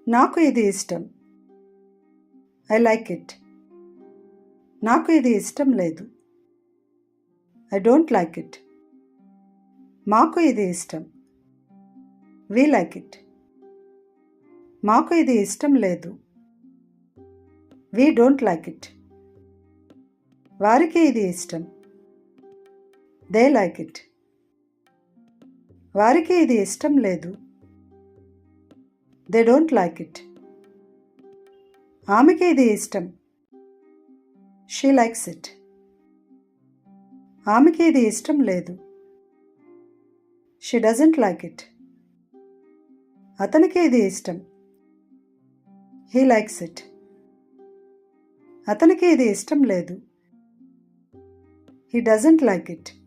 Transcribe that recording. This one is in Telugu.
నాకు ఇది ఇష్టం. I like it. నాకు ఇది ఇష్టం లేదు. I don't like it. మాకు ఇది ఇష్టం. We like it. మాకు ఇది ఇష్టం లేదు. We don't like it. వారికి ఇది ఇష్టం. They like it. వారికి ఇది ఇష్టం లేదు. They don't like it. ఆమెకి ఇది ఇష్టం. She likes it. ఆమెకి ఇది ఇష్టం లేదు. She doesn't like it. అతనికి ఇది ఇష్టం. He likes it. అతనికి ఇది ఇష్టం లేదు. He doesn't like it.